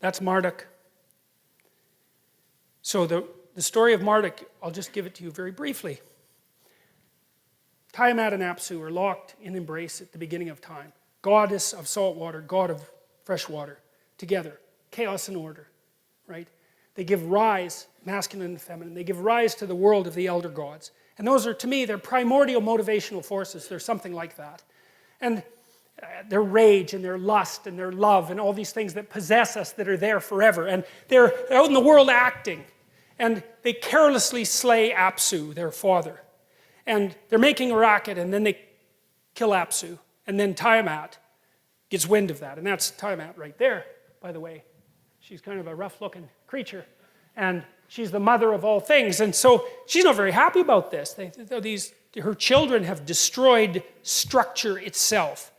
That's Marduk. So the story of Marduk, I'll just give it to you very briefly. Tiamat and Apsu are locked in embrace at the beginning of time. Goddess of salt water, god of fresh water, together. Chaos and order, right? They give rise, masculine and feminine, they give rise to the world of the elder gods. And those are, to me, they're primordial motivational forces. They're something like that. And their rage and their lust and their love and all these things that possess us that are there forever. And they're out in the world acting. And they carelessly slay Apsu, their father. And they're making a racket, and then they kill Apsu. And then Tiamat gets wind of that. And that's Tiamat right there, by the way. She's kind of a rough-looking creature. And she's the mother of all things. And so she's not very happy about this. Her children have destroyed structure itself.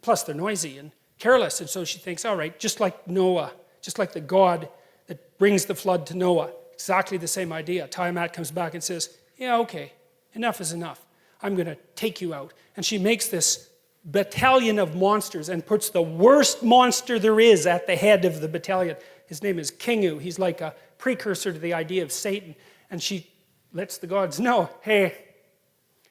Plus, they're noisy and careless. And so she thinks, all right, just like Noah, just like the God that brings the flood to Noah, exactly the same idea. Tiamat comes back and says, yeah, okay, enough is enough. I'm going to take you out. And she makes this battalion of monsters and puts the worst monster there is at the head of the battalion. His name is Kingu. He's like a precursor to the idea of Satan. And she lets the gods know, hey,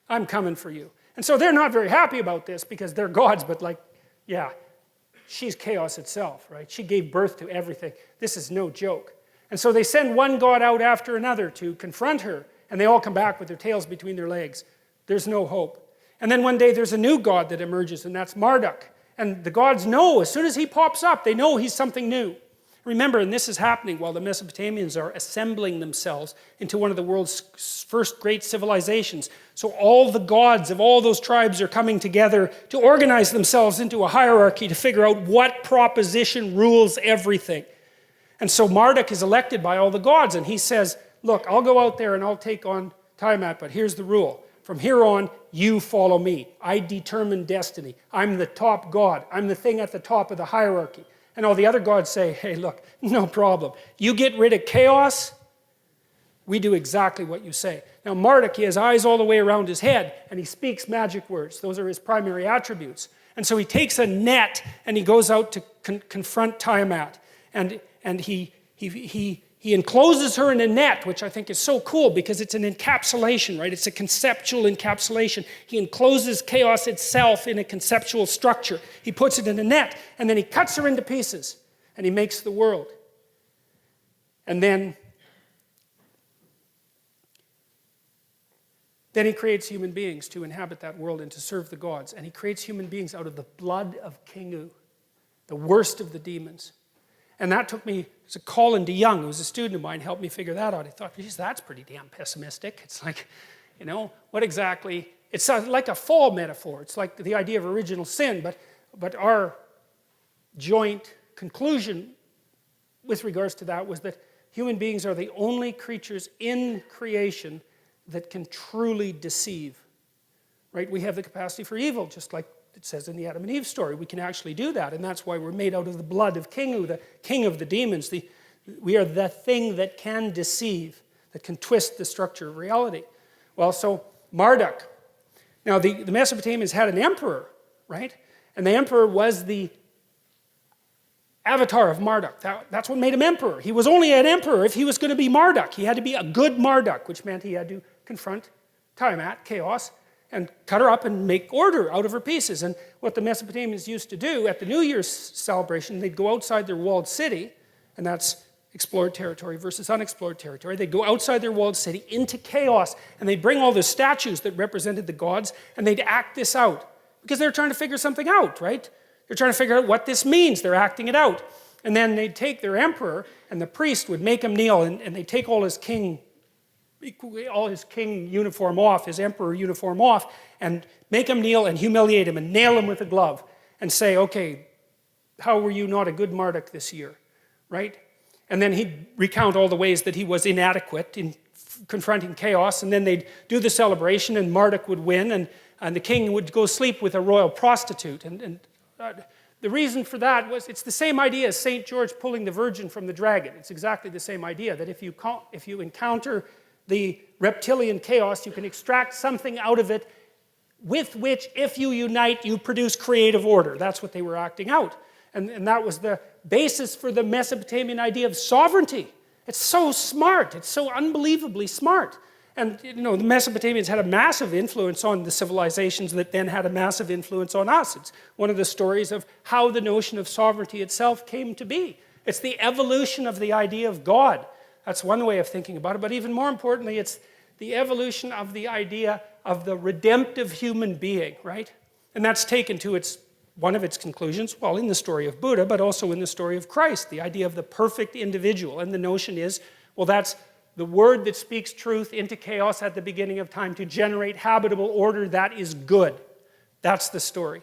I'm coming for you. And so they're not very happy about this because they're gods, but like, yeah, she's chaos itself, right? She gave birth to everything. This is no joke. And so they send one god out after another to confront her, and they all come back with their tails between their legs. There's no hope. And then one day there's a new god that emerges, and that's Marduk. And the gods know, as soon as he pops up, they know he's something new. Remember, and this is happening while the Mesopotamians are assembling themselves into one of the world's first great civilizations. So all the gods of all those tribes are coming together to organize themselves into a hierarchy to figure out what proposition rules everything. And so Marduk is elected by all the gods, and he says, look, I'll go out there and I'll take on Tiamat, but here's the rule. From here on, you follow me. I determine destiny. I'm the top god. I'm the thing at the top of the hierarchy. And all the other gods say, hey, look, no problem. You get rid of chaos, we do exactly what you say. Now, Marduk, he has eyes all the way around his head, and he speaks magic words. Those are his primary attributes. And so he takes a net, and he goes out to confront Tiamat. And he encloses her in a net, which I think is so cool because it's an encapsulation, right? It's a conceptual encapsulation. He encloses chaos itself in a conceptual structure. He puts it in a net, and then he cuts her into pieces, and he makes the world. And then he creates human beings to inhabit that world and to serve the gods. And he creates human beings out of the blood of Kingu, the worst of the demons. And that took me, it's a Colin DeYoung, who was a student of mine, helped me figure that out. I thought, geez, that's pretty damn pessimistic. It's like, you know, what exactly, it's like a fall metaphor. It's like the idea of original sin, but our joint conclusion with regards to that was that human beings are the only creatures in creation that can truly deceive, right? We have the capacity for evil, just like it says in the Adam and Eve story. We can actually do that, and that's why we're made out of the blood of Kingu, the king of the demons. We are the thing that can deceive, that can twist the structure of reality. Well, so Marduk. Now, the Mesopotamians had an emperor, right? And the emperor was the avatar of Marduk. That's what made him emperor. He was only an emperor if he was going to be Marduk. He had to be a good Marduk, which meant he had to confront Tiamat, chaos, and cut her up and make order out of her pieces. And what the Mesopotamians used to do at the New Year's celebration, they'd go outside their walled city, and that's explored territory versus unexplored territory. They'd go outside their walled city into chaos, and they'd bring all the statues that represented the gods, and they'd act this out. Because they're trying to figure something out, right? They're trying to figure out what this means. They're acting it out. And then they'd take their emperor, and the priest would make him kneel, and they'd take all his king uniform off, his emperor uniform off, and make him kneel and humiliate him and nail him with a glove and say, okay, how were you not a good Marduk this year, right? And then he'd recount all the ways that he was inadequate in confronting chaos, and then they'd do the celebration, and Marduk would win, and the king would go sleep with a royal prostitute. And the reason for that was, it's the same idea as St. George pulling the virgin from the dragon. It's exactly the same idea, that if you encounter the reptilian chaos, you can extract something out of it with which, if you unite, you produce creative order. That's what they were acting out. And that was the basis for the Mesopotamian idea of sovereignty. It's so smart. It's so unbelievably smart. And the Mesopotamians had a massive influence on the civilizations that then had a massive influence on us. It's one of the stories of how the notion of sovereignty itself came to be. It's the evolution of the idea of God. That's one way of thinking about it. But even more importantly, it's the evolution of the idea of the redemptive human being, right? And that's taken to one of its conclusions, well, in the story of Buddha, but also in the story of Christ, the idea of the perfect individual. And the notion is, well, that's the word that speaks truth into chaos at the beginning of time to generate habitable order that is good. That's the story.